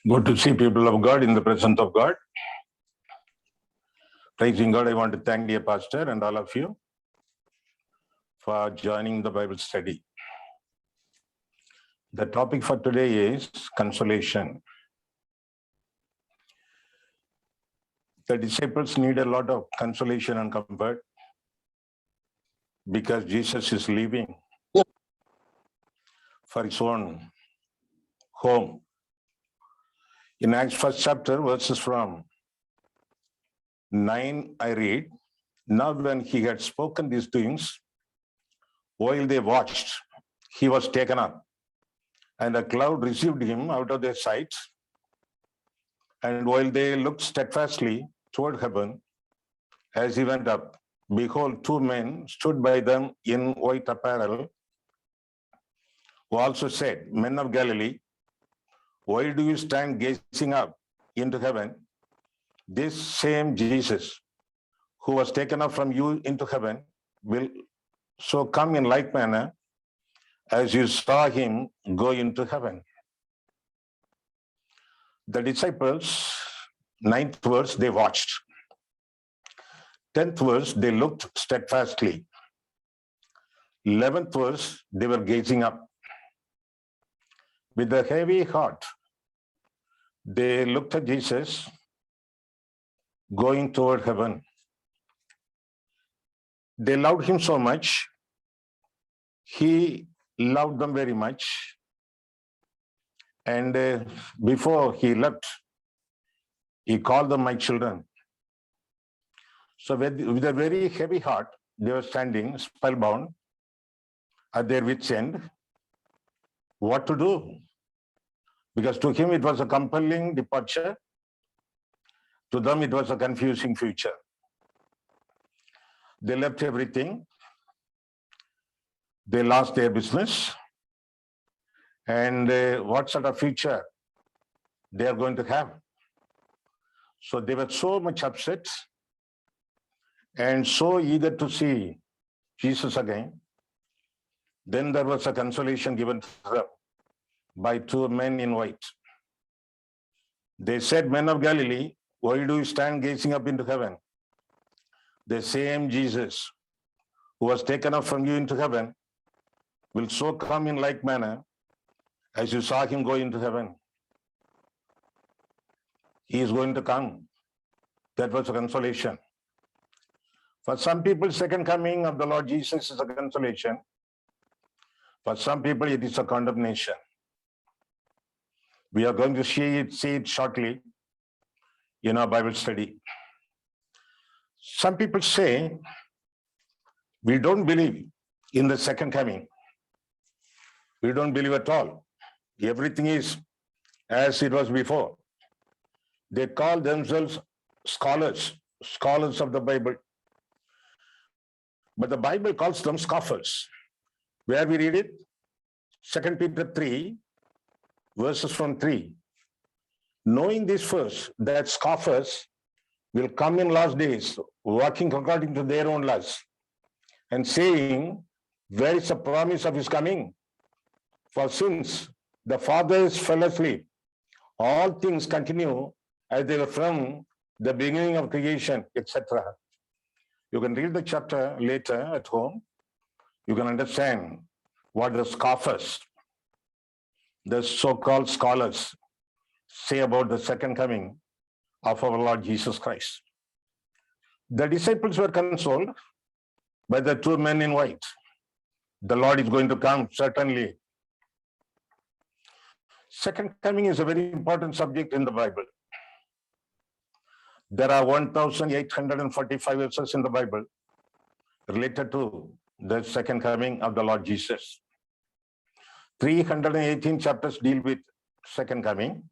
Good to see people of God in the presence of God. Praising God, I want to thank dear pastor and all of you for joining the Bible study. The topic for today is consolation. The disciples need a lot of consolation and comfort because Jesus is leaving for his own home. In Acts 1st chapter, verses from 9, I read, "Now when he had spoken these things, while they watched, he was taken up, and a cloud received him out of their sight. And while they looked steadfastly toward heaven, as he went up, behold, two men stood by them in white apparel, who also said, Men of Galilee, why do you stand gazing up into heaven? This same Jesus, who was taken up from you into heaven, will so come in like manner as you saw him go into heaven." The disciples, 9th verse, they watched. 10th verse, they looked steadfastly. 11th verse, they were gazing up. With a heavy heart, they looked at Jesus going toward heaven. They loved him so much. He loved them very much. And before he left, he called them my children. So with a very heavy heart, they were standing spellbound at their wits' end. What to do? Because to him it was a compelling departure. To them it was a confusing future. They left everything. They lost their business. And what sort of future they are going to have? So they were so much upset and so eager to see Jesus again. Then there was a consolation given to them by two men in white. They said, Men of Galilee, why do you stand gazing up into heaven? The same Jesus who was taken up from you into heaven will so come in like manner as you saw him go into heaven. He is going to come. That was a consolation. For some people, second coming of the Lord Jesus is a consolation. For some people, it is a condemnation. We are going to see it shortly in our Bible study. Some people say, we don't believe in the second coming. We don't believe at all. Everything is as it was before. They call themselves scholars of the Bible. But the Bible calls them scoffers. Where we read it? 2 Peter 3, verses from 3. Knowing this first, that scoffers will come in last days, walking according to their own lusts, and saying, where is the promise of his coming? For since the fathers fell asleep, all things continue as they were from the beginning of creation, etc. You can read the chapter later at home. You can understand what the scoffers, the so-called scholars, say about the second coming of our Lord Jesus Christ. The disciples were consoled by the two men in white. The Lord is going to come, certainly. Second coming is a very important subject in the Bible. There are 1,845 verses in the Bible related to the second coming of the Lord Jesus. 318 chapters deal with second coming,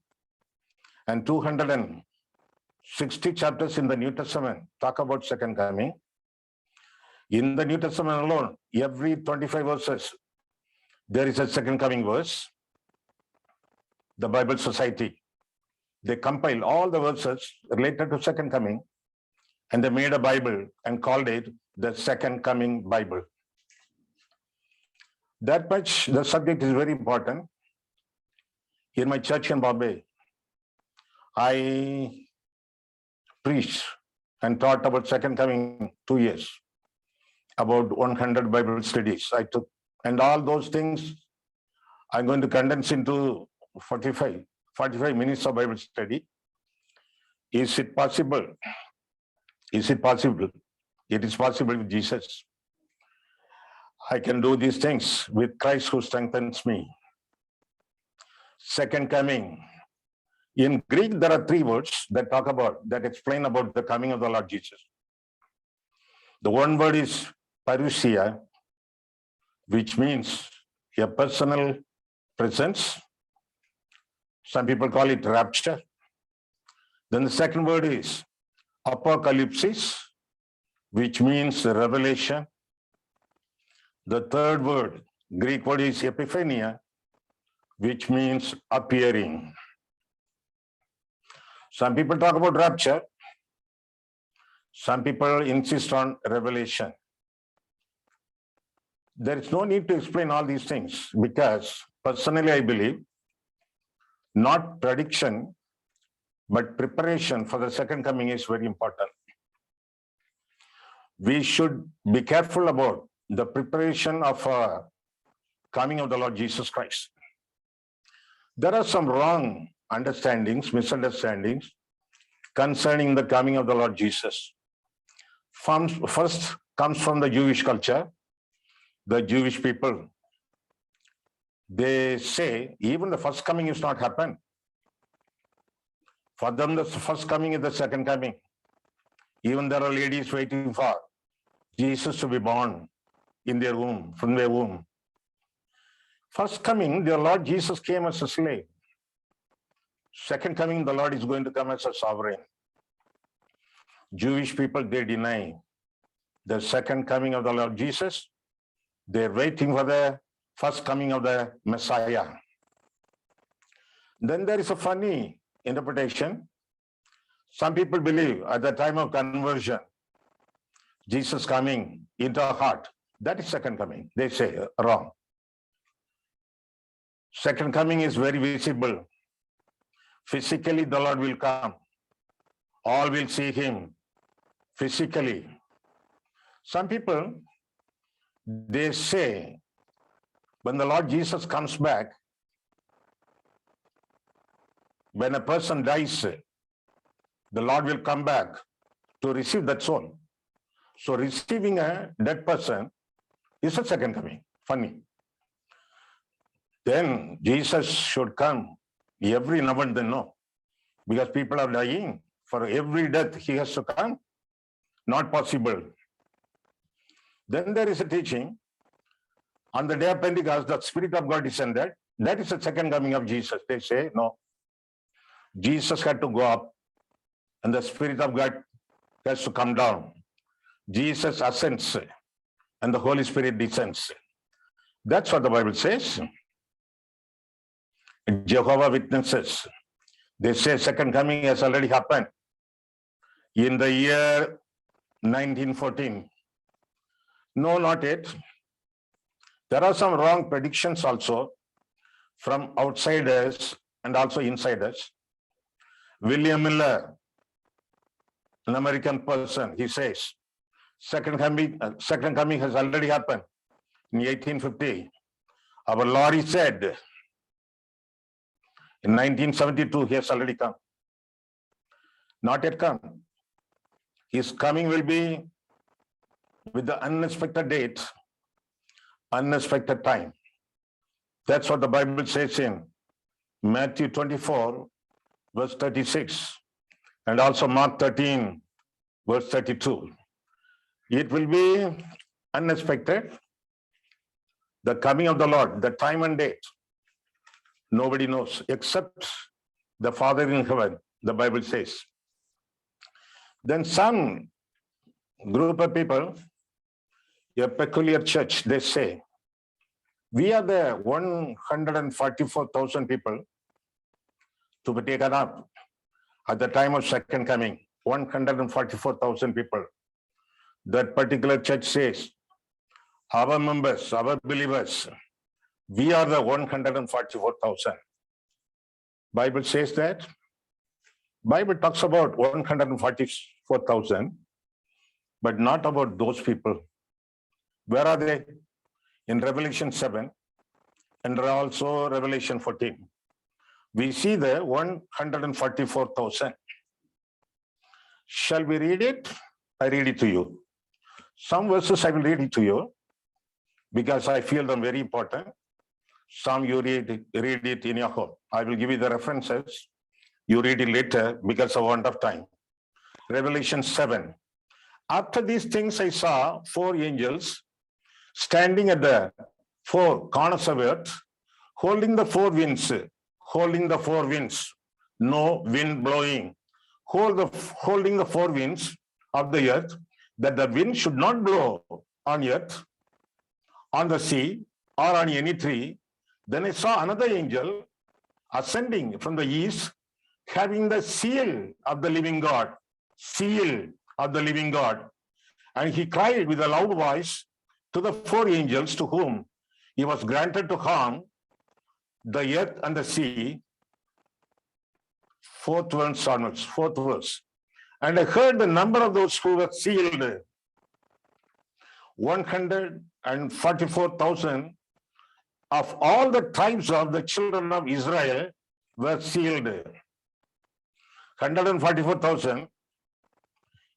and 260 chapters in the New Testament talk about second coming. In the New Testament alone, every 25 verses, there is a second coming verse. The Bible Society, they compiled all the verses related to second coming, and they made a Bible and called it the Second Coming Bible. That much, the subject is very important. In my church in Bombay, I preached and taught about second coming 2 years, about 100 Bible studies I took. And all those things I'm going to condense into 45 minutes of Bible study. Is it possible? Is it possible? It is possible with Jesus. I can do these things with Christ who strengthens me. Second coming. In Greek, there are 3 words that explain about the coming of the Lord Jesus. The one word is parousia, which means a personal presence. Some people call it rapture. Then the second word is apocalypsis, which means revelation. The third word, Greek word, is epiphania, which means appearing. Some people talk about rapture. Some people insist on revelation. There is no need to explain all these things because personally I believe not prediction, but preparation for the second coming is very important. We should be careful about the preparation of coming of the Lord Jesus Christ. There are some wrong understandings, misunderstandings concerning the coming of the Lord Jesus. First comes from the Jewish culture. The Jewish people, they say even the first coming is not happened. For them, the first coming is the second coming. Even there are ladies waiting for Jesus to be born in their womb, from their womb. First coming, the Lord Jesus came as a slave. Second coming, the Lord is going to come as a sovereign. Jewish people, they deny the second coming of the Lord Jesus. They're waiting for the first coming of the Messiah. Then there is a funny interpretation. Some people believe at the time of conversion, Jesus coming into our heart, that is second coming. They say wrong. Second coming is very visible. Physically, the Lord will come. All will see him physically. Some people, they say, when the Lord Jesus comes back, when a person dies, the Lord will come back to receive that soul. So receiving a dead person is a second coming. Funny. Then Jesus should come every now and then, no. Because people are dying. For every death, he has to come. Not possible. Then there is a teaching. On the day of Pentecost, the Spirit of God descended. That is the second coming of Jesus. They say, no. Jesus had to go up and the Spirit of God has to come down. Jesus ascends and the Holy Spirit descends. That's what the Bible says. Jehovah Witnesses, they say second coming has already happened in the year 1914. No, not yet. There are some wrong predictions also from outsiders and also insiders. William Miller, an American person, he says, second coming has already happened in 1850. Our Lord, he said, in 1972, he has already come. Not yet come. His coming will be with the unexpected date, unexpected time. That's what the Bible says in Matthew 24, verse 36, and also Mark 13, verse 32. It will be unexpected. The coming of the Lord, the time and date, nobody knows except the Father in heaven, the Bible says. Then some group of people, a peculiar church, they say, we are the 144,000 people to be taken up at the time of second coming. 144,000 people. That particular church says, our members, our believers, we are the 144,000. Bible says that. Bible talks about 144,000, but not about those people. Where are they? In Revelation 7 and also Revelation 14. We see the 144,000. Shall we read it? I read it to you. Some verses I will read it to you because I feel them very important. Some you read it in your home. I will give you the references. You read it later because of want of time. Revelation 7. After these things I saw 4 angels standing at the 4 corners of earth, holding the 4 winds, no wind blowing, holding the 4 winds of the earth, that the wind should not blow on earth, on the sea, or on any tree. Then I saw another angel ascending from the east, having the seal of the living God, And he cried with a loud voice to the 4 angels to whom he was granted to harm the earth and the sea. 4th verse. And I heard the number of those who were sealed, 144,000 of all the tribes of the children of Israel were sealed. 144,000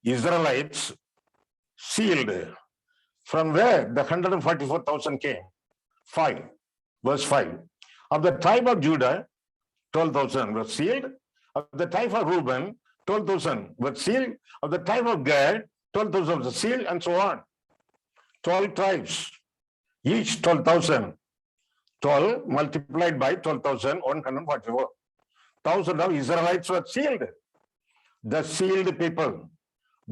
Israelites sealed. From where the 144,000 came? 5. Verse 5. Of the tribe of Judah, 12,000 were sealed. Of the tribe of Reuben, 12,000 were sealed. Of the tribe of Gad, 12,000 were sealed, and so on. 12 tribes, each 12,000. 12 multiplied by 12,144. 1,000 of Israelites were sealed. The sealed people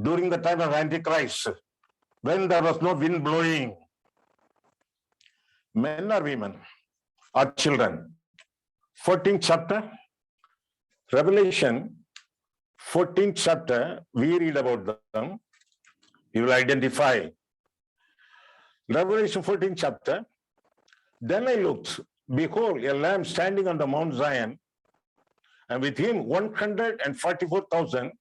during the time of Antichrist, when there was no wind blowing. Men or women or children. 14th chapter, Revelation 14th chapter, we read about them. You will identify. Revelation 14th chapter. Then I looked, behold, a lamb standing on the Mount Zion, and with him 144,000,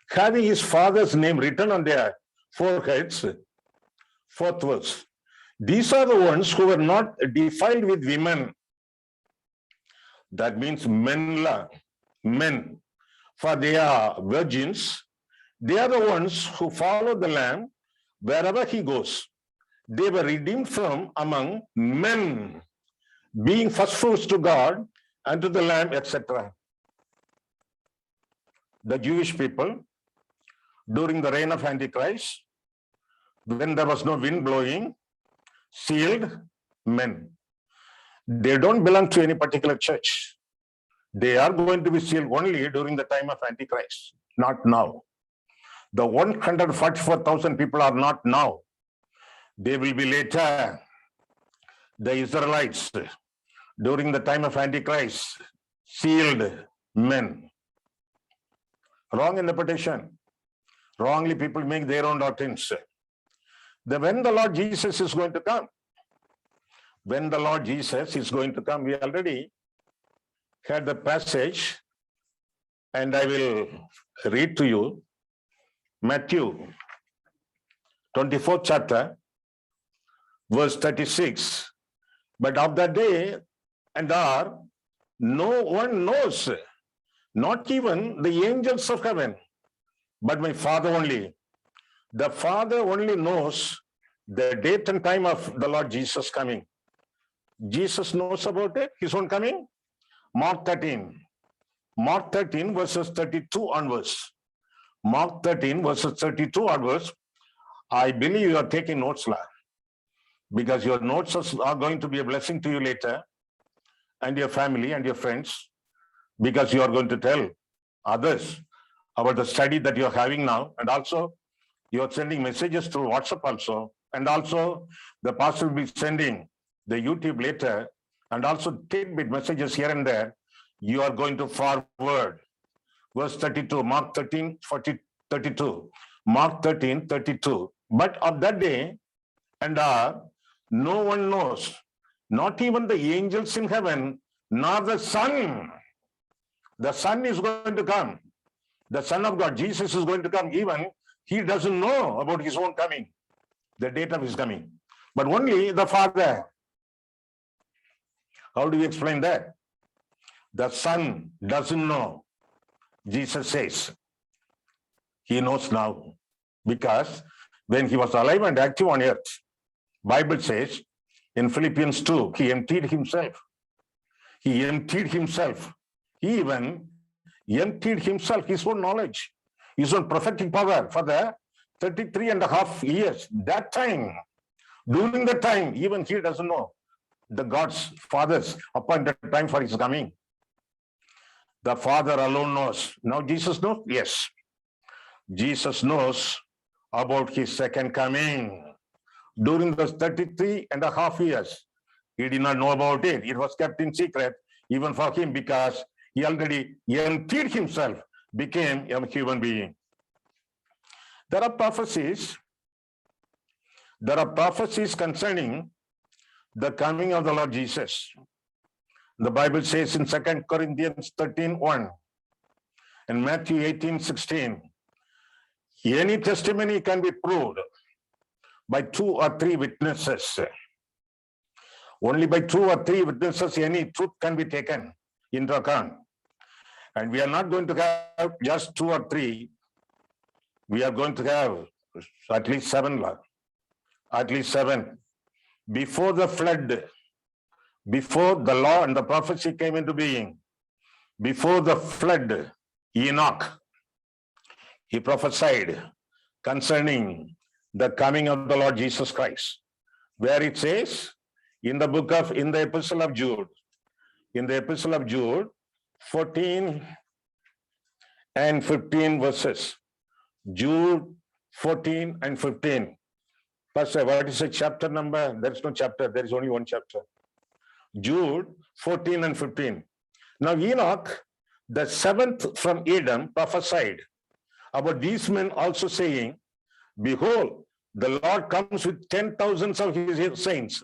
having his father's name written on their foreheads. 4th verse. These are the ones who were not defiled with women. That means men, for they are virgins. They are the ones who follow the Lamb wherever he goes. They were redeemed from among men, being first fruits to God and to the Lamb, etc. The Jewish people, during the reign of Antichrist, when there was no wind blowing, sealed men. They don't belong to any particular church. They are going to be sealed only during the time of Antichrist, not now. The 144,000 people are not now. They will be later. The Israelites, during the time of Antichrist, sealed men. Wrong interpretation. Wrongly people make their own doctrines. When the Lord Jesus is going to come, we already had the passage, and I will read to you Matthew 24th chapter, verse 36. But of that day and hour, no one knows, not even the angels of heaven, but my Father only. The Father only knows the date and time of the Lord Jesus coming. Jesus knows about it, his own coming. Mark 13 verses 32 onwards. Mark 13 verses 32 onwards. I believe you are taking notes, because your notes are going to be a blessing to you later, and your family and your friends, because you are going to tell others about the study that you are having now, and also you are sending messages through WhatsApp also, and also the pastor will be sending the YouTube later, and also tidbit messages here and there. You are going to forward. Verse 32, Mark 13, 32. Mark 13, 32. But of that day and hour, no one knows, not even the angels in heaven, nor the Son. The Son is going to come. The Son of God, Jesus, is going to come. Even he doesn't know about his own coming, the date of his coming, but only the Father. How do we explain that? The Son doesn't know. Jesus says he knows now, because when he was alive and active on earth, Bible says in Philippians 2, he emptied himself. He emptied himself. He even emptied himself, his own knowledge, his own prophetic power for the 33.5 years. That time, during the time, even he doesn't know the God's Father's appointed time for his coming. The Father alone knows. Now Jesus knows? Yes. Jesus knows about his second coming. During those 33.5 years, he did not know about it. It was kept in secret, even for him, because he already emptied himself, became a human being. There are prophecies concerning the coming of the Lord Jesus. The Bible says in 2 Corinthians 13:1 and Matthew 18:16, any testimony can be proved by 2 or 3 witnesses. Only by 2 or 3 witnesses any truth can be taken into account. And we are not going to have just 2 or 3. We are going to have at least 7. At least 7. Before the flood, before the law and the prophecy came into being, before the flood, Enoch, he prophesied concerning the coming of the Lord Jesus Christ, where it says in the epistle of Jude, 14 and 15 verses. Jude 14 and 15. Pastor, what is the chapter number? There is no chapter, there is only one chapter. Jude 14 and 15. Now Enoch, the 7th from Eden, prophesied about these men also, saying, behold, the Lord comes with 10,000s of his saints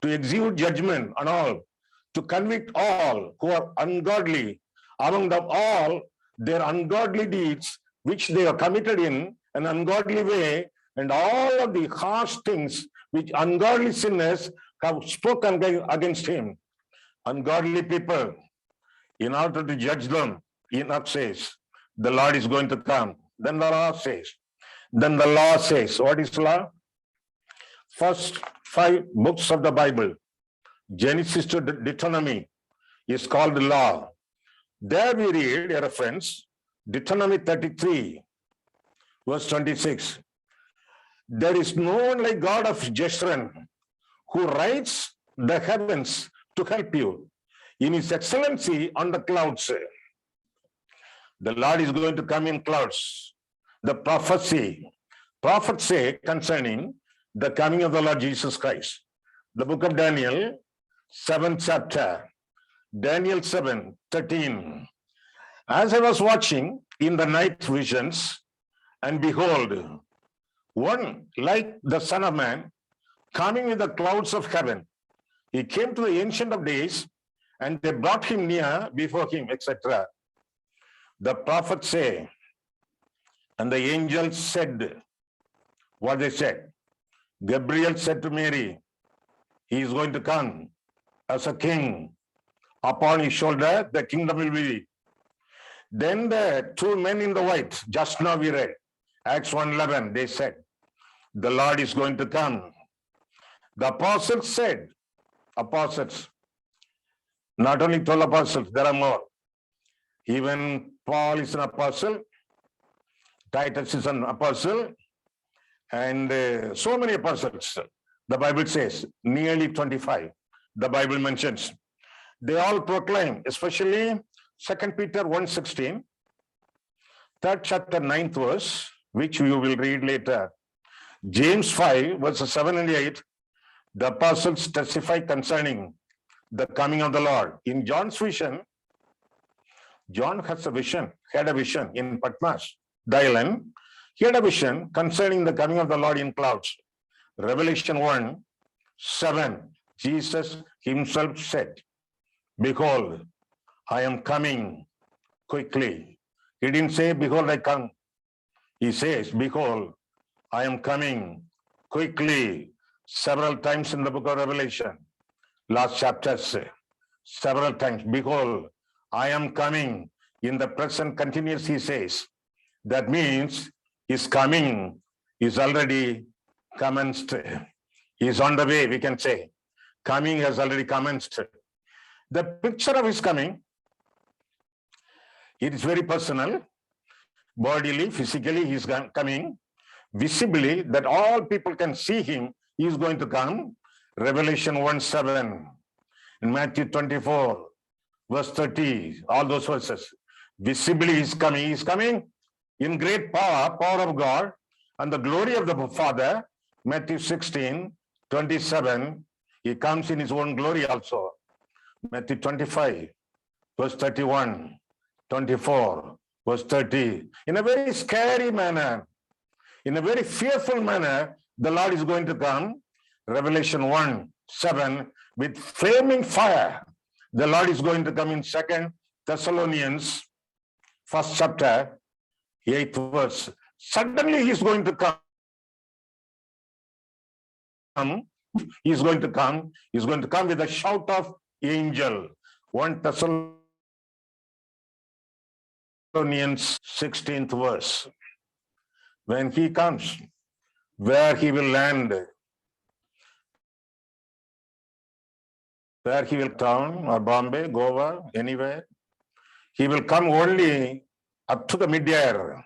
to execute judgment on all, to convict all who are ungodly, among them all their ungodly deeds, which they are committed in an ungodly way, and all of the harsh things which ungodly sinners have spoken against him. Ungodly people, in order to judge them, Enoch says, the Lord is going to come. Then the law says, what is law? First 5 books of the Bible, Genesis to Deuteronomy, is called law. There we read a reference, Deuteronomy 33, verse 26. There is no one like God of Jeshurun, who rides the heavens to help you in his excellency on the clouds. The Lord is going to come in clouds. The prophets say concerning the coming of the Lord Jesus Christ. The book of Daniel, 7th chapter, Daniel 7:13. As I was watching in the night visions, and behold, one like the Son of Man coming with the clouds of heaven. He came to the Ancient of Days, and they brought him near before him, etc. The prophets say, and the angels said what they said. Gabriel said to Mary, he is going to come as a king. Upon his shoulder, the kingdom will be. Then the 2 men in the white, just now we read, Acts 1:11, they said, the Lord is going to come. The apostles said, not only 12 apostles, there are more. Even Paul is an apostle, Titus is an apostle, and so many apostles. The Bible says, nearly 25, the Bible mentions. They all proclaim, especially 2 Peter 1:16, 3rd chapter 9th verse, which you will read later. James 5 verses 7 and 8, the apostles testify concerning the coming of the Lord. In John's vision, John had a vision in Patmos, the island. He had a vision concerning the coming of the Lord in clouds. Revelation 1:7, Jesus himself said, behold, I am coming quickly. He didn't say, behold, I come. He says, behold, I am coming quickly, several times in the book of Revelation. Last chapters, several times, behold, I am coming. In the present continuous, he says. That means his coming is already commenced. He is on the way, we can say. Coming has already commenced. The picture of his coming, it is very personal. Bodily, physically, he is coming. Visibly, that all people can see him, he is going to come. Revelation 1:7, in Matthew 24, verse 30, all those verses. Visibly he is coming in great power of God, and the glory of the Father. Matthew 16:27, he comes in his own glory also. Matthew 25, verse 31, 24, verse 30. In a very scary manner, in a very fearful manner, the Lord is going to come. Revelation 1:7, with flaming fire. The Lord is going to come in 2 Thessalonians, 1st chapter, 8th verse. Suddenly he is going to come. He is going to come. He is going to come with a shout of angel. 1 Thessalonians 16th verse. When he comes, where he will land, where he will town or Bombay, Goa, anywhere, he will come only up to the mid-air.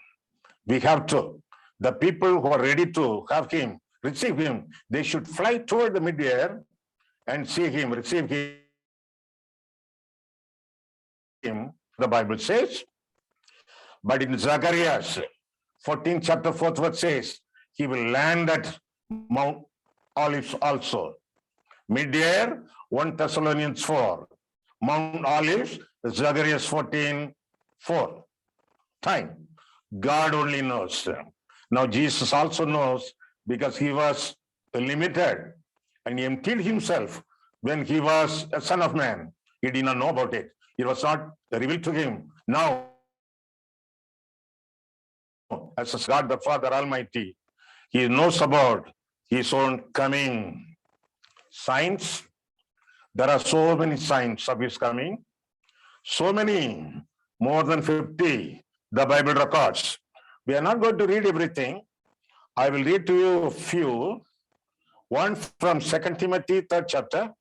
We have to. The people who are ready to have him, receive him, they should fly toward the mid-air and see him, receive him, the Bible says. But in Zacharias 14th chapter 4th verse says, he will land at Mount Olives also. Mid-air, 1 Thessalonians 4. Mount Olives, Zacharias 14:4. Time. God only knows. Now Jesus also knows, because he was limited and he emptied himself when he was a son of man. He did not know about it. It was not revealed to him. Now, as God the Father Almighty, he knows about his own coming. Signs. There are so many signs of his coming. So many, more than 50, the Bible records. We are not going to read everything. I will read to you a few. One from 2 Timothy 3rd chapter,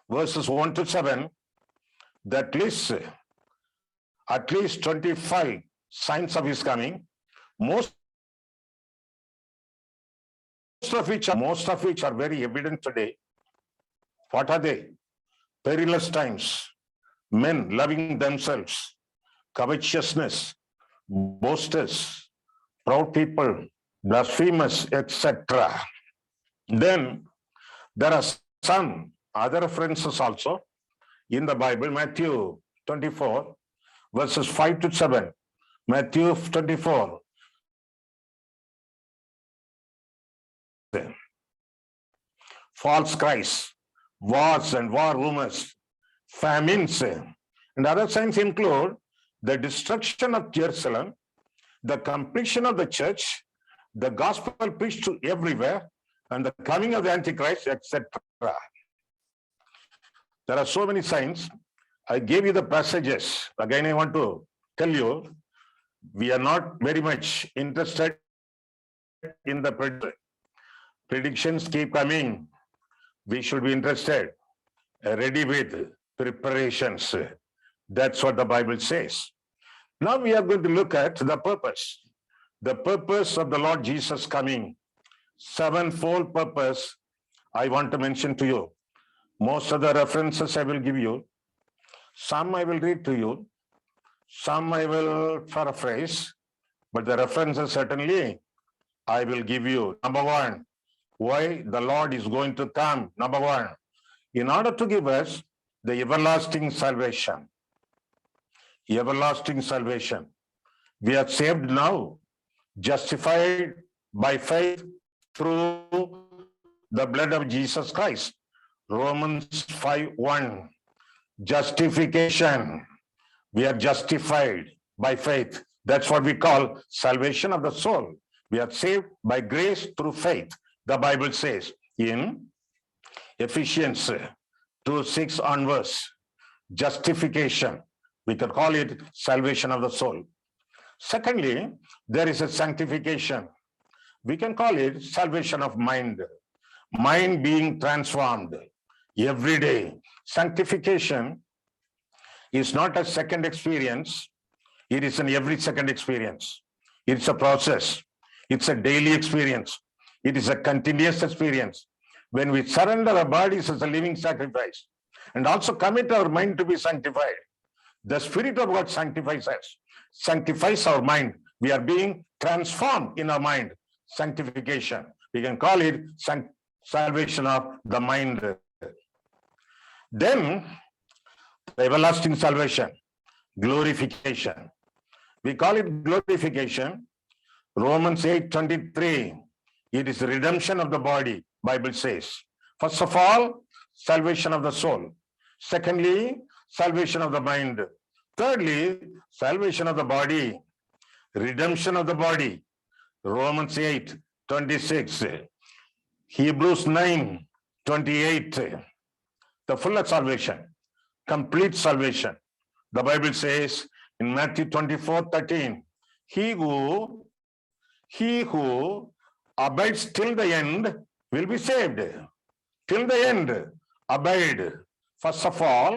verses 1 to 7, that lists at least 25 signs of his coming, most of which are very evident today. What are they? Perilous times, men loving themselves, covetousness, boasters, proud people, blasphemous, etc. Then there are some other references also in the Bible. Matthew 24, verses 5 to 7. Matthew 24. False Christ, wars and war rumors, famines, and other signs include the destruction of Jerusalem, the completion of the church, the gospel preached to everywhere, and the coming of the Antichrist, etc. There are so many signs. I gave you the passages. Again, I want to tell you, we are not very much interested in the predictions keep coming. We should be interested, ready with preparations. That's what the Bible says. Now we are going to look at the purpose of the Lord Jesus coming. Sevenfold purpose I want to mention to you. Most of the references I will give you. Some I will read to you. Some I will paraphrase. But the references certainly I will give you. Number one, why the Lord is going to come. Number one, in order to give us the everlasting salvation. Everlasting salvation. We are saved now, justified by faith through the blood of Jesus Christ. Romans 5:1. Justification. We are justified by faith. That's what we call salvation of the soul. We are saved by grace through faith. The Bible says in Ephesians 2:6 onwards, justification. We can call it salvation of the soul. Secondly, there is a sanctification. We can call it salvation of mind. Mind being transformed every day. Sanctification is not a second experience. It is an every second experience. It's a process. It's a daily experience. It is a continuous experience. When we surrender our bodies as a living sacrifice and also commit our mind to be sanctified, the Spirit of God sanctifies us, sanctifies our mind. We are being transformed in our mind. Sanctification. We can call it salvation of the mind. Then, the everlasting salvation, glorification. We call it glorification. Romans 8:23. It is redemption of the body, Bible says. First of all, salvation of the soul. Secondly, salvation of the mind. Thirdly, salvation of the body, redemption of the body. Romans 8:26. Hebrews 9:28. The full salvation, complete salvation. The Bible says in Matthew 24:13, he who abides till the end will be saved. Till the end, abide. First of all,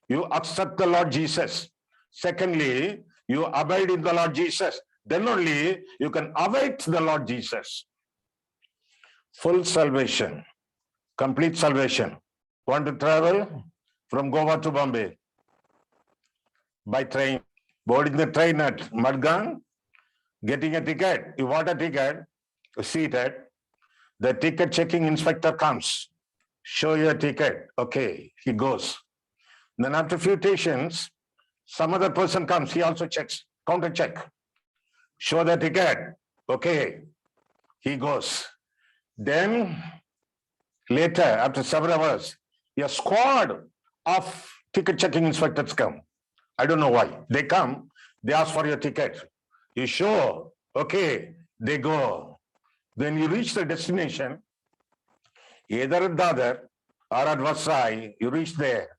you accept the Lord Jesus. Secondly, you abide in the Lord Jesus. Then only you can await the Lord Jesus. Full salvation, complete salvation. Want to travel from Goa to Bombay by train, boarding the train at Madgaon, getting a ticket. You want a ticket, seated. The ticket checking inspector comes. Show your ticket. Okay, he goes. Then after a few stations, some other person comes. He also checks, counter check. Show the ticket. Okay, he goes. Then later, after several hours, a squad of ticket checking inspectors come. I don't know why. They come, they ask for your ticket. You show, okay, they go. Then you reach the destination, either at Dadar or at Vasai, you reach there.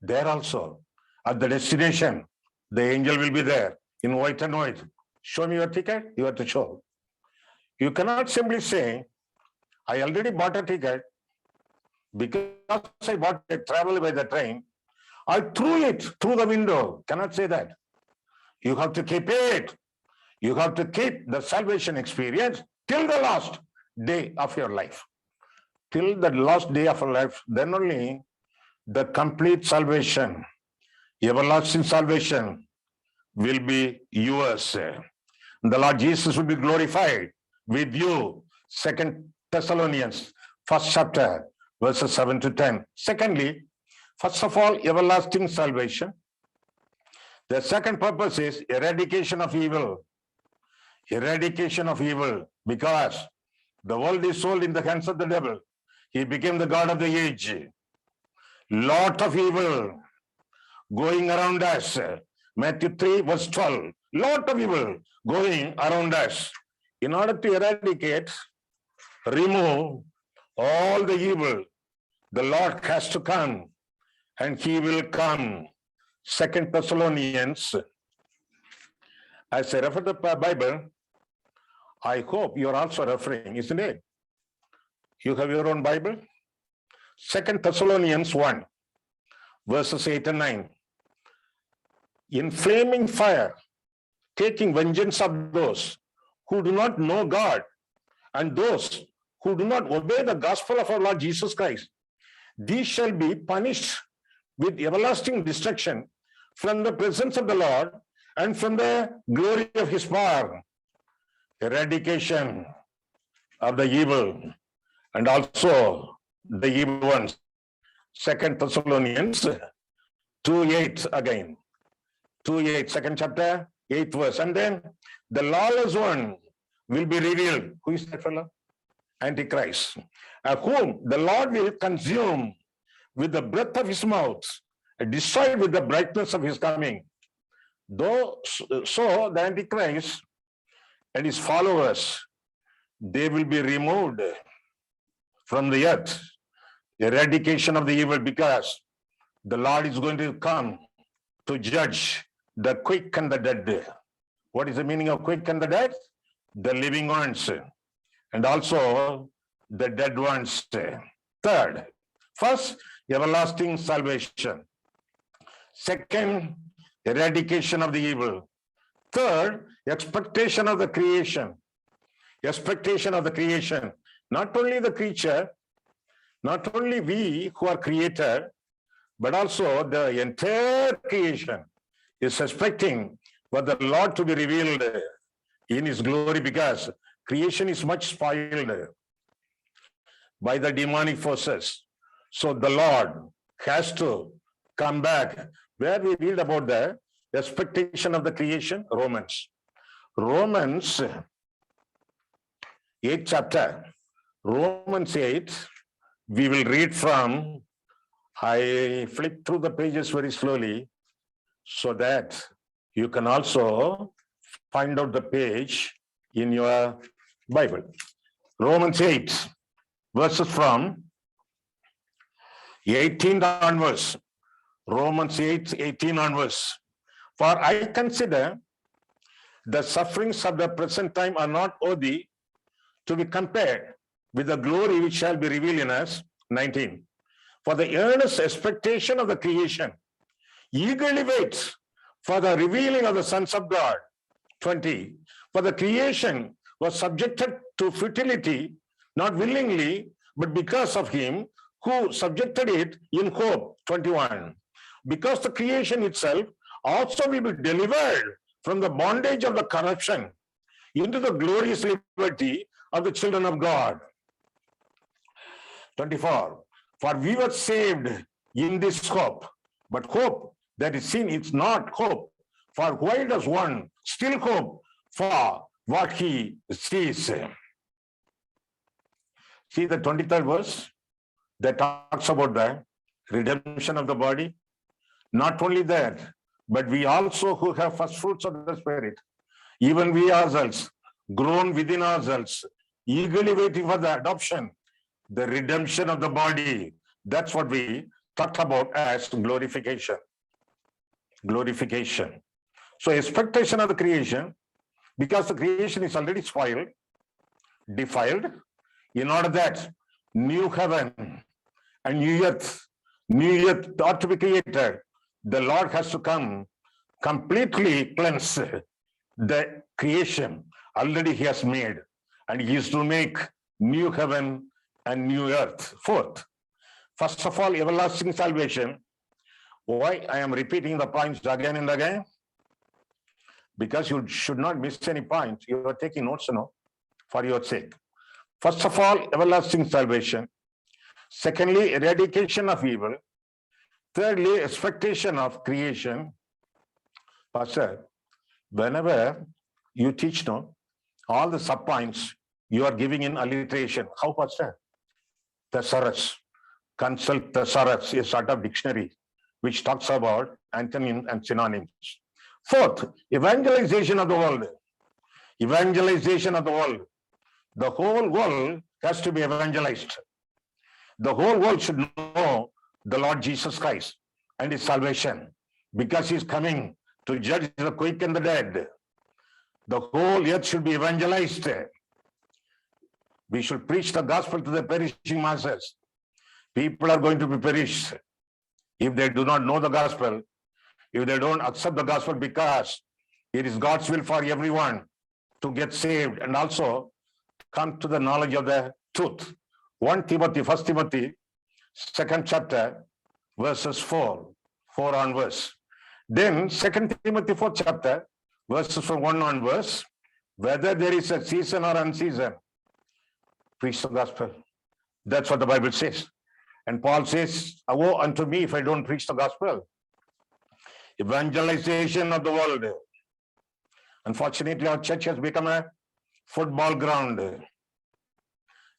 There also, at the destination, the angel will be there in white and white. Show me your ticket, you have to show. You cannot simply say, I already bought a ticket. Because I bought a travel by the train, I threw it through the window. Cannot say that. You have to keep it. You have to keep the salvation experience till the last day of your life. Till the last day of your life, then only the complete salvation, everlasting salvation will be yours. The Lord Jesus will be glorified with you. 2 Thessalonians, 1st chapter, verses 7 to 10. Secondly, first of all, everlasting salvation. The second purpose is eradication of evil. Eradication of evil, because the world is sold in the hands of the devil. He became the God of the age. Lot of evil going around us. Matthew 3 verse 12. Lot of evil going around us. In order to eradicate, remove all the evil, the Lord has to come, and he will come. 2 Thessalonians, as I refer to the Bible, I hope you're also referring, isn't it? You have your own Bible? 2 Thessalonians 1, verses 8 and 9. In flaming fire, taking vengeance of those who do not know God and those who do not obey the gospel of our Lord Jesus Christ, these shall be punished with everlasting destruction from the presence of the Lord and from the glory of his power. Eradication of the evil and also the evil ones. 2 Thessalonians 2:8 again. 2:8, second chapter, 8th verse. And then the lawless one will be revealed. Who is that fellow? Antichrist, whom the Lord will consume with the breath of his mouth, destroy with the brightness of his coming. So the Antichrist and his followers, they will be removed from the earth. Eradication of the evil, because the Lord is going to come to judge the quick and the dead. What is the meaning of quick and the dead? The living ones and also the dead ones. Third, first, everlasting salvation. Second, eradication of the evil. Third, expectation of the creation. Expectation of the creation. Not only the creature, not only we who are created, but also the entire creation is expecting for the Lord to be revealed in his glory, because creation is much spoiled by the demonic forces. So the Lord has to come back. Where we read about the expectation of the creation, Romans 8 chapter, Romans 8, we will read from, I flip through the pages very slowly so that you can also find out the page in your Bible. Romans 8, verses from 18 onwards. Romans 8, 18 onwards. For I consider the sufferings of the present time are not worthy to be compared with the glory which shall be revealed in us. 19. For the earnest expectation of the creation eagerly waits for the revealing of the sons of God. 20. For the creation was subjected to futility, not willingly, but because of him who subjected it in hope. 21. Because the creation itself also will be delivered from the bondage of the corruption into the glorious liberty of the children of God. 24. For we were saved in this hope, but hope that is seen is not hope. For why does one still hope for what he sees? See the 23rd verse that talks about the redemption of the body. Not only that, but we also who have first fruits of the Spirit, even we ourselves, grown within ourselves, eagerly waiting for the adoption, the redemption of the body. That's what we talked about as glorification. Glorification. So expectation of the creation, because the creation is already spoiled, defiled, in order that new heaven and new earth ought to be created, the Lord has to come completely cleanse the creation already he has made, and he is to make new heaven and new earth. Fourth, first of all, everlasting salvation. Why I am repeating the points again and again? Because you should not miss any point. You are taking notes, for your sake. First of all, everlasting salvation. Secondly, eradication of evil. Thirdly, expectation of creation. Pastor, whenever you teach, all the subpoints you are giving in alliteration. How, Pastor? Thesaurus. Consult thesaurus, a sort of dictionary which talks about antonyms and synonyms. Fourth, evangelization of the world. Evangelization of the world. The whole world has to be evangelized. The whole world should know the Lord Jesus Christ and his salvation, because he is coming to judge the quick and the dead. The whole earth should be evangelized. We should preach the gospel to the perishing masses. People are going to be perished if they do not know the gospel, if they don't accept the gospel, because it is God's will for everyone to get saved and also come to the knowledge of the truth. 1 Timothy, 2nd chapter, verses 4 onwards. Then 2 Timothy 4th chapter, verses from 1 onwards, whether there is a season or unseason, preach the gospel. That's what the Bible says. And Paul says, woe unto me if I don't preach the gospel. Evangelization of the world. Unfortunately, our church has become a football ground.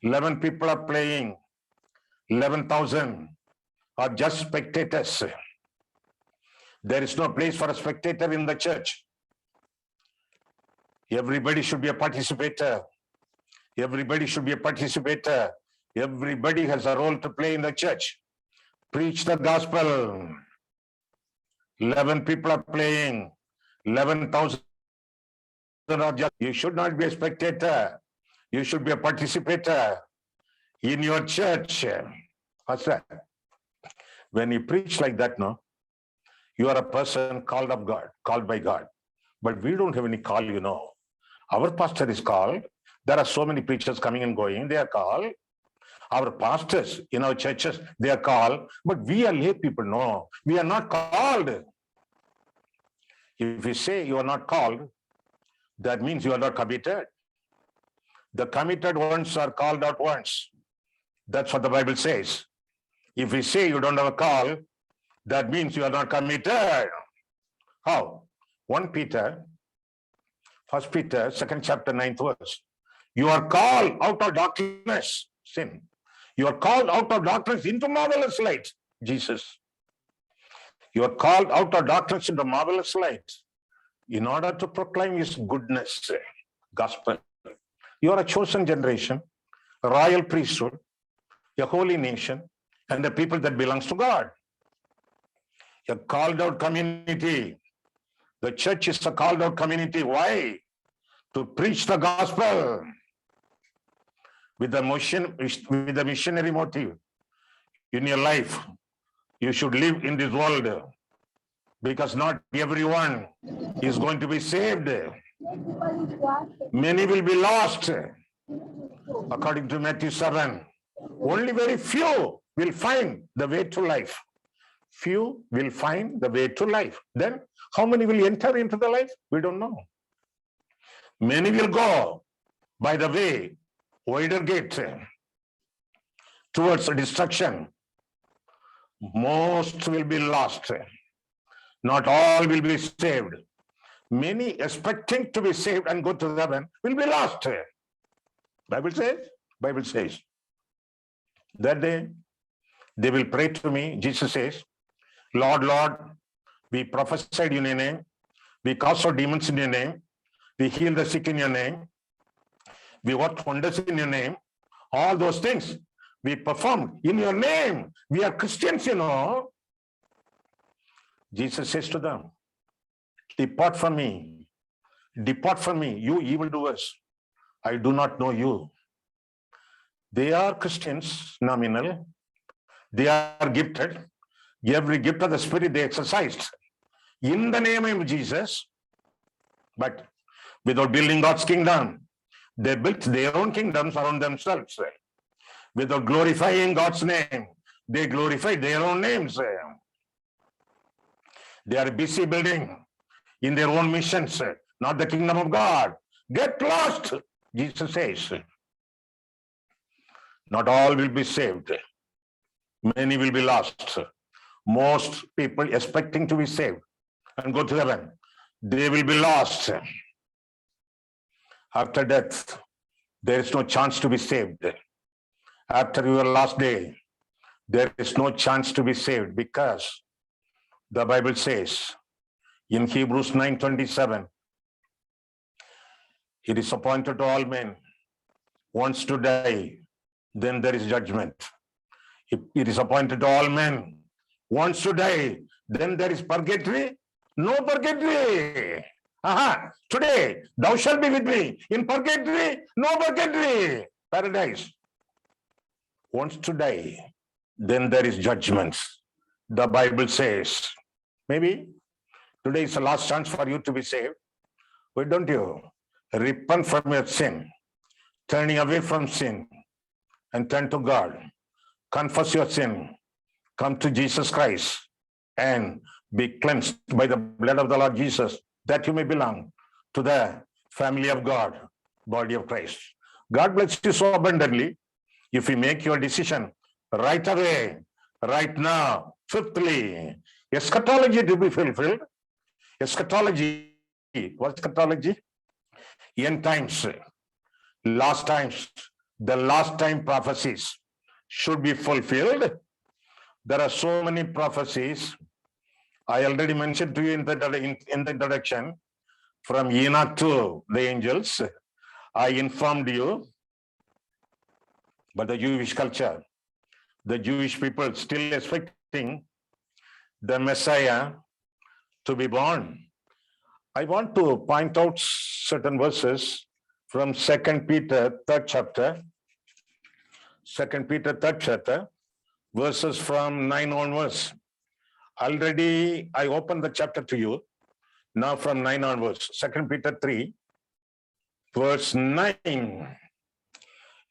11 people are playing. 11,000 are just spectators. There is no place for a spectator in the church. Everybody should be a participator. Everybody should be a participator. Everybody has a role to play in the church. Preach the gospel. 11 people are playing. 11,000 are just. You should not be a spectator. You should be a participator in your church. What's that? When you preach like that, no, you are a person called of God, called by God. But we don't have any call, you know. Our pastor is called. There are so many preachers coming and going. They are called. Our pastors in our churches, they are called. But we are lay people, no. We are not called. If you say you are not called, that means you are not committed. The committed ones are called out once. That's what the Bible says. If we say you don't have a call, that means you are not committed. How? 1 Peter, 2nd chapter, 9th verse. You are called out of darkness, sin. You are called out of darkness into marvelous light, Jesus. You are called out of darkness into marvelous light in order to proclaim his goodness, gospel. You are a chosen generation, a royal priesthood, a holy nation, and the people that belongs to God. A called out community. The church is a called out community. Why? To preach the gospel with the missionary motive. In your life, you should live in this world because not everyone is going to be saved. Many will be lost. According to Matthew 7, only very few will find the way to life. Few will find the way to life. Then how many will enter into the life? We don't know. Many will go by the way, wider gate, towards destruction. Most will be lost. Not all will be saved. Many expecting to be saved and go to heaven will be lost. Bible says. That day, they will pray to me. Jesus says, Lord, Lord, we prophesied in your name. We cast out demons in your name. We heal the sick in your name. We worked wonders in your name. All those things we performed in your name. We are Christians, you know. Jesus says to them, depart from me, you evildoers. I do not know you. They are Christians, nominal. They are gifted. Every gift of the Spirit they exercised in the name of Jesus, but without building God's kingdom. They built their own kingdoms around themselves. Without glorifying God's name, they glorify their own names. They are busy building in their own missions, not the kingdom of God. Get lost, Jesus says. Not all will be saved. Many will be lost. Most people expecting to be saved and go to heaven, they will be lost. After death, there is no chance to be saved. After your last day, there is no chance to be saved because the Bible says in Hebrews 9:27, it is appointed to all men once to die, then there is judgment. It is appointed to all men once to die, then there is purgatory. No purgatory. Today, thou shalt be with me in purgatory. No purgatory. Paradise. Once to die, then there is judgment. The Bible says, maybe today is the last chance for you to be saved. Why don't you repent from your sin, turning away from sin and turn to God. Confess your sin. Come to Jesus Christ and be cleansed by the blood of the Lord Jesus, that you may belong to the family of God, body of Christ. God bless you so abundantly if you make your decision right away, right now. Fifthly, eschatology to be fulfilled. Eschatology, what's eschatology? End times, last times, the last time prophecies should be fulfilled. There are so many prophecies I already mentioned to you in the introduction, from Enoch to the angels, I informed you, but the Jewish culture, the Jewish people still expecting the Messiah to be born. I want to point out certain verses from 2 Peter 3rd chapter, 2 Peter 3rd chapter, verses from 9 onwards. Already I opened the chapter to you. Now from 9 onwards, 2 Peter 3, verse 9.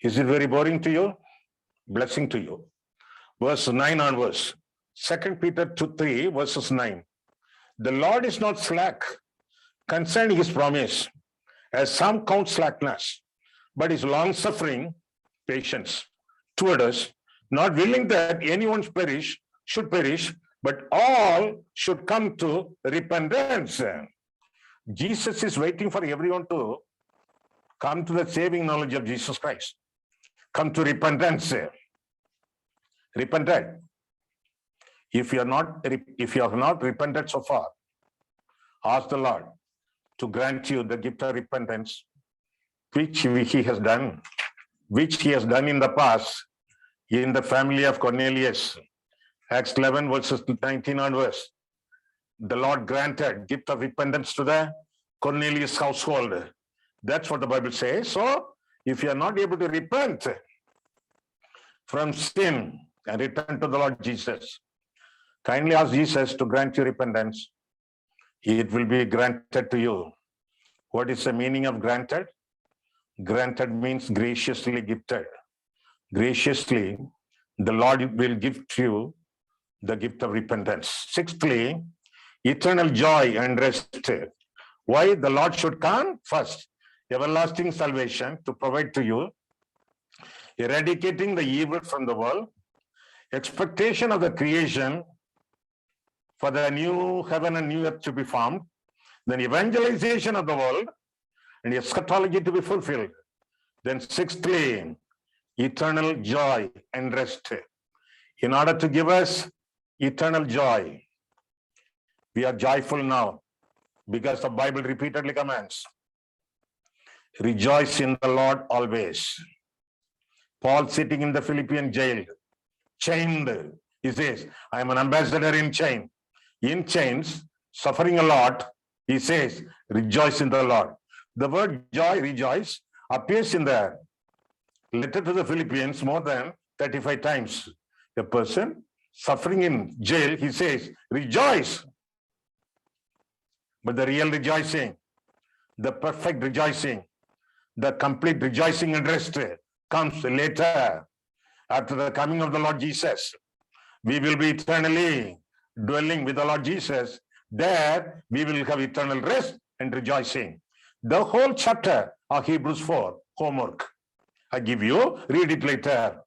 Is it very boring to you? Blessing to you. Verse 9 onwards. 2 Peter 3, verses 9. The Lord is not slack concerning his promise, as some count slackness, but is long-suffering, patience toward us, not willing that anyone should perish, but all should come to repentance. Jesus is waiting for everyone to come to the saving knowledge of Jesus Christ. Come to repentance. Repented. If you have not repented so far, ask the Lord to grant you the gift of repentance, which he has done in the past in the family of Cornelius. Acts 11 verses 19 onwards. The Lord granted gift of repentance to the Cornelius household. That's what the Bible says. So, if you are not able to repent from sin and return to the Lord Jesus, kindly ask Jesus to grant you repentance. It will be granted to you. What is the meaning of granted? Granted means graciously gifted. Graciously, the Lord will give to you the gift of repentance. Sixthly, eternal joy and rest. Why the Lord should come? First, everlasting salvation to provide to you, eradicating the evil from the world, expectation of the creation for the new heaven and new earth to be formed, then evangelization of the world, and eschatology to be fulfilled. Then sixthly, eternal joy and rest. In order to give us eternal joy, we are joyful now because the Bible repeatedly commands, rejoice in the Lord always. Paul sitting in the Philippian jail, chained, he says, I am an ambassador in chains, suffering a lot. He says, rejoice in the Lord. The word joy, rejoice, appears in the letter to the Philippians more than 35 times. A person suffering in jail, he says, rejoice. But the real rejoicing, the perfect rejoicing, the complete rejoicing and rest comes later, after the coming of the Lord Jesus. We will be eternally dwelling with the Lord Jesus. There we will have eternal rest and rejoicing. The whole chapter of Hebrews 4, homework. I give you, read it later.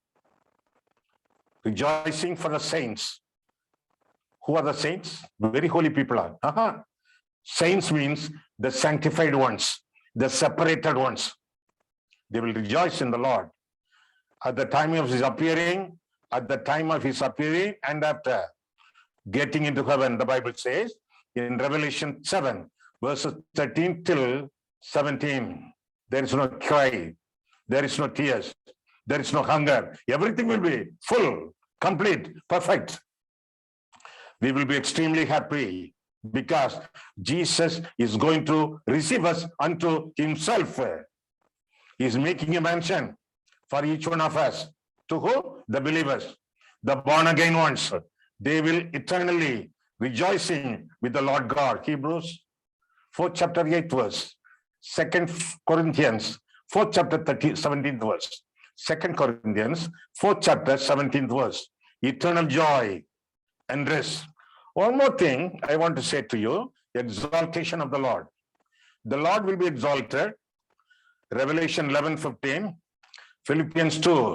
Rejoicing for the saints. Who are the saints? Very holy people are. Saints means the sanctified ones, the separated ones. They will rejoice in the Lord. At the time of his appearing, and after getting into heaven, the Bible says in Revelation 7, verses 13 till 17, there is no cry, there is no tears, there is no hunger. Everything will be full, complete, perfect. We will be extremely happy because Jesus is going to receive us unto himself. He is making a mansion for each one of us. To who? The believers, the born again ones. They will eternally rejoicing with the Lord God. Hebrews 4 chapter 8 verse. 2 Corinthians 4 chapter 17th verse. 2 Corinthians 4 chapter 17th verse. Eternal joy and rest. One more thing I want to say to you, exaltation of the Lord. The Lord will be exalted. Revelation 11:15, Philippians 2.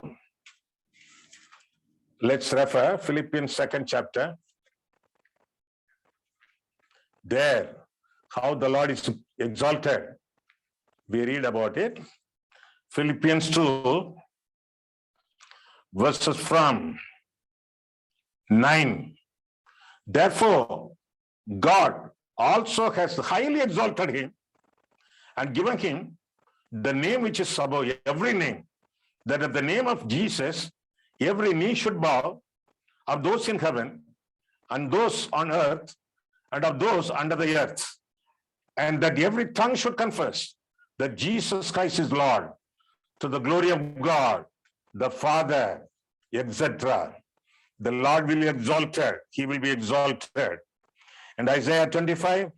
Let's refer Philippians 2nd chapter. There, how the Lord is exalted. We read about it. Philippians 2, verses from 9. Therefore, God also has highly exalted him and given him the name which is above every name, that at the name of Jesus, every knee should bow, of those in heaven and those on earth and of those under the earth, and that every tongue should confess that Jesus Christ is Lord, to the glory of God, the Father, etc. The Lord will be exalted. He will be exalted. And Isaiah 25,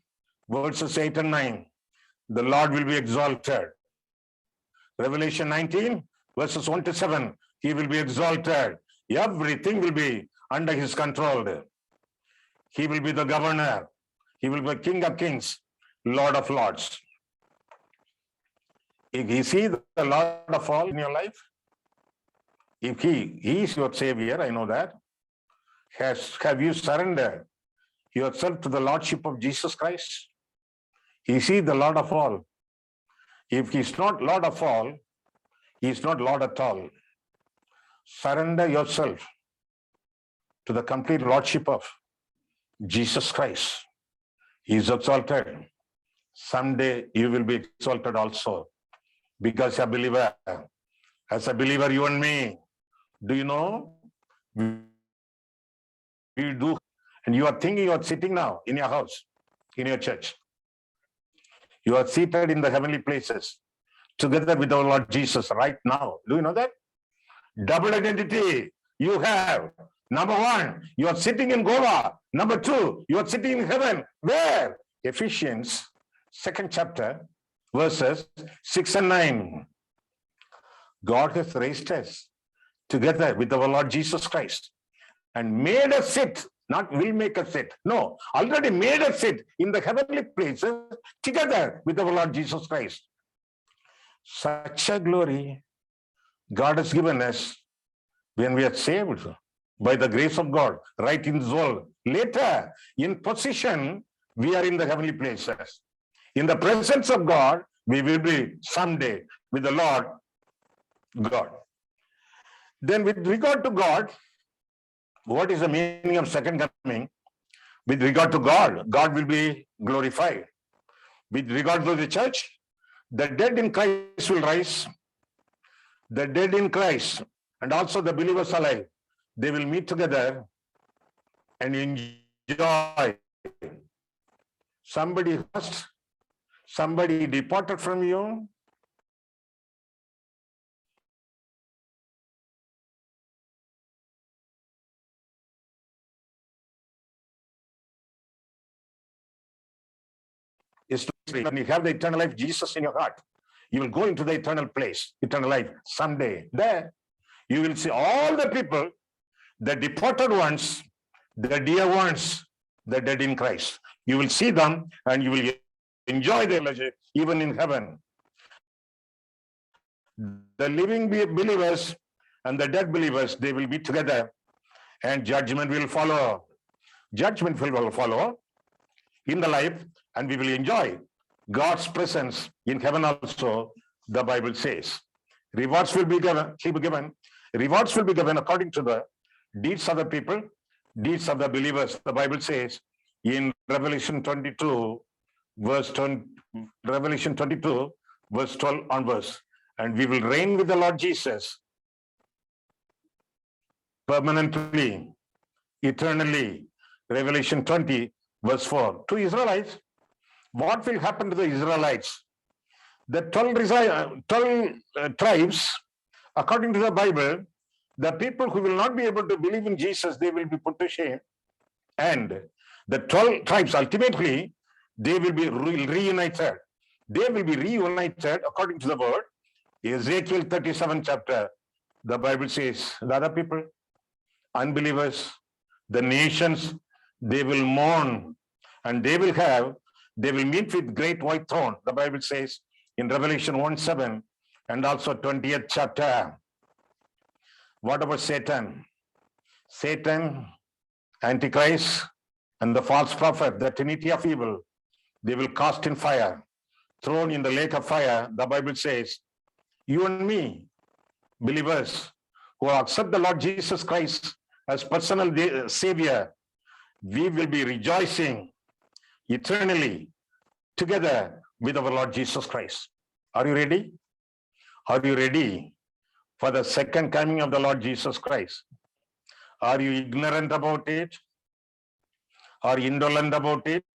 verses 8 and 9, the Lord will be exalted. Revelation 19, verses 1 to 7, he will be exalted. Everything will be under his control. He will be the governor. He will be King of kings, Lord of lords. If he sees the Lord of all in your life, if he is your Savior, I know that, have you surrendered yourself to the Lordship of Jesus Christ? He is the Lord of all. If he is not Lord of all, he is not Lord at all. Surrender yourself to the complete Lordship of Jesus Christ. He is exalted. Someday you will be exalted also, because you're a believer. As a believer, you and me, do you know? We do. And you are thinking you are sitting now in your house, in your church. You are seated in the heavenly places together with our Lord Jesus right now. Do you know that? Double identity you have. Number one, you are sitting in Goa. Number two, you are sitting in heaven. Where? Ephesians 2nd chapter, verses 6 and 9. God has raised us together with our Lord Jesus Christ and made us sit, not will make us sit. No, already made us sit in the heavenly places together with our Lord Jesus Christ. Such a glory God has given us when we are saved by the grace of God, right in this world. Later, in position, we are in the heavenly places. In the presence of God, we will be someday with the Lord God. Then with regard to God, what is the meaning of second coming? With regard to God, God will be glorified. With regard to the church, the dead in Christ will rise. The dead in Christ and also the believers alive, they will meet together and enjoy. Somebody lost, somebody departed from you. When you have the eternal life, Jesus in your heart, you will go into the eternal place, eternal life someday. There, you will see all the people, the departed ones, the dear ones, the dead in Christ. You will see them and you will enjoy their life even in heaven. The living believers and the dead believers, they will be together and judgment will follow. Judgment will follow in the life and we will enjoy God's presence in heaven also, the Bible says. Rewards will be given. Rewards will be given according to the deeds of the people, deeds of the believers. The Bible says in Revelation 22, verse 12 onwards. And we will reign with the Lord Jesus permanently, eternally. Revelation 20, verse 4. To Israelites, what will happen to the Israelites? The 12 tribes, according to the Bible, the people who will not be able to believe in Jesus, they will be put to shame. And the 12 tribes, ultimately, they will be reunited. They will be reunited according to the word. Ezekiel 37 chapter, the Bible says, the other people, unbelievers, the nations, they will mourn and they will meet with great white throne. The Bible says in Revelation 1:7 and also 20th chapter. What about Satan? Satan, Antichrist, and the false prophet, the trinity of evil, they will cast in fire, thrown in the lake of fire. The Bible says, you and me, believers who accept the Lord Jesus Christ as personal Savior, we will be rejoicing eternally together with our Lord Jesus Christ. Are you ready? Are you ready for the second coming of the Lord Jesus Christ? Are you ignorant about it? Or indolent about it?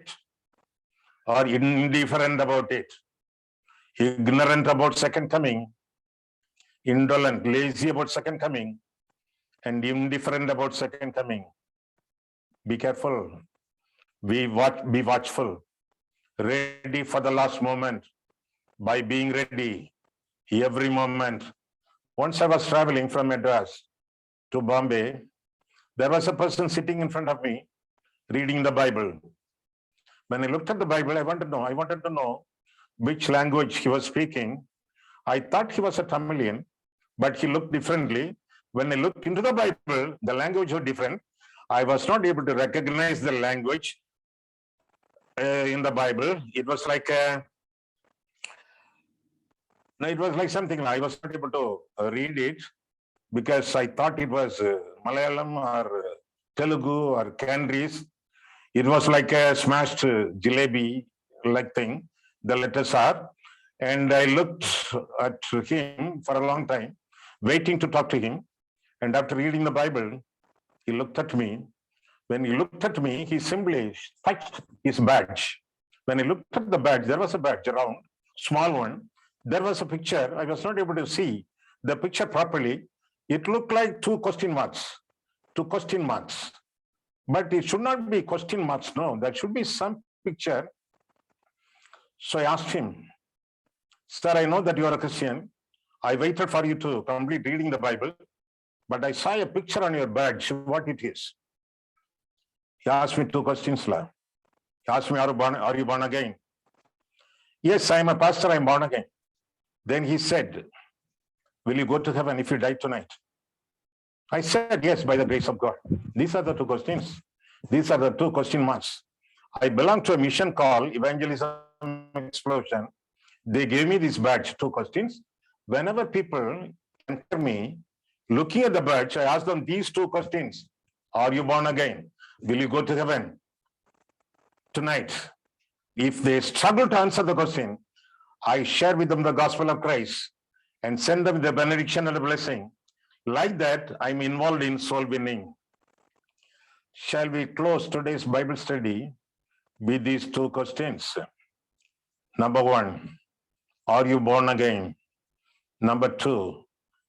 Or indifferent about it? Ignorant about second coming, indolent, lazy about second coming, and indifferent about second coming. Be careful. Be watchful. Ready for the last moment by being ready every moment. Once I was traveling from Madras to Bombay, there was a person sitting in front of me reading the Bible. When I looked at the Bible, I wanted to know which language he was speaking. I thought he was a Tamilian, but he looked differently. When I looked into the Bible, the language was different. I was not able to recognize the language in the Bible. It was like something I was not able to read it because I thought it was Malayalam or Telugu or Candies. It was like a smashed jalebi like thing. The letters are. And I looked at him for a long time, waiting to talk to him. And after reading the Bible, he looked at me. When he looked at me, he simply touched his badge. When he looked at the badge, there was a badge around, small one. There was a picture. I was not able to see the picture properly. It looked like two question marks. But it should not be question marks, no. There should be some picture. So I asked him, sir, I know that you are a Christian. I waited for you to complete reading the Bible, but I saw a picture on your badge, what it is. He asked me two questions. He asked me, are you born again? Yes, I am a pastor, I am born again. Then he said, will you go to heaven if you die tonight? I said, yes, by the grace of God. These are the two questions. These are the two question marks. I belong to a mission called Evangelism Explosion. They gave me this badge, two questions. Whenever people enter me, looking at the badge, I ask them these two questions. Are you born again? Will you go to heaven tonight? If they struggle to answer the question, I share with them the gospel of Christ and send them the benediction and the blessing. Like that, I'm involved in soul winning. Shall we close today's Bible study with these two questions? Number one, are you born again? Number two,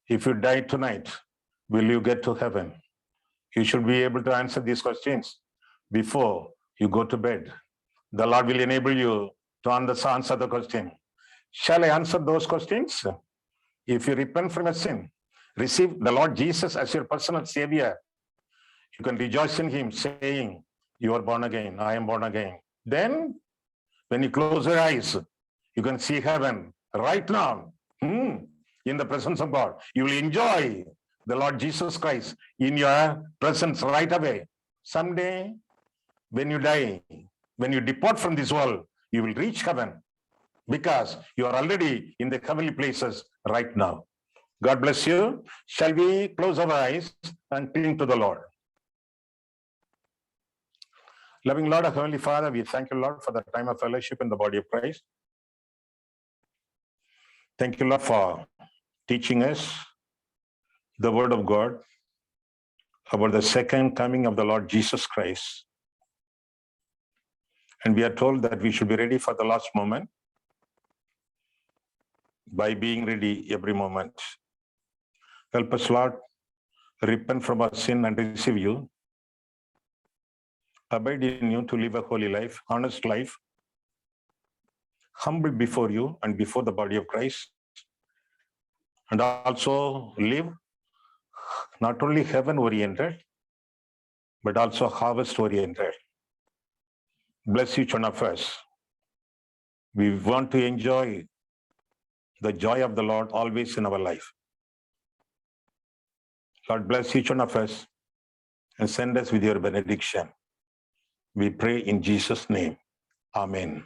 if you die tonight, will you get to heaven? You should be able to answer these questions before you go to bed. The Lord will enable you to answer the question. Shall I answer those questions? If you repent from your sin, receive the Lord Jesus as your personal Savior, you can rejoice in Him, saying, you are born again, I am born again. Then, when you close your eyes, you can see heaven right now, in the presence of God. You will enjoy the Lord Jesus Christ in your presence right away. Someday, when you die, when you depart from this world, you will reach heaven because you are already in the heavenly places right now. God bless you. Shall we close our eyes and cling to the Lord? Loving Lord, our Heavenly Father, we thank you, Lord, for the time of fellowship in the body of Christ. Thank you, Lord, for teaching us the word of God about the second coming of the Lord Jesus Christ. And we are told that we should be ready for the last moment by being ready every moment. Help us, Lord, repent from our sin and receive you. Abide in you to live a holy life, honest life, humble before you and before the body of Christ, and also live not only heaven-oriented, but also harvest-oriented. Bless each one of us. We want to enjoy the joy of the Lord always in our life. Lord, bless each one of us and send us with your benediction. We pray in Jesus' name. Amen.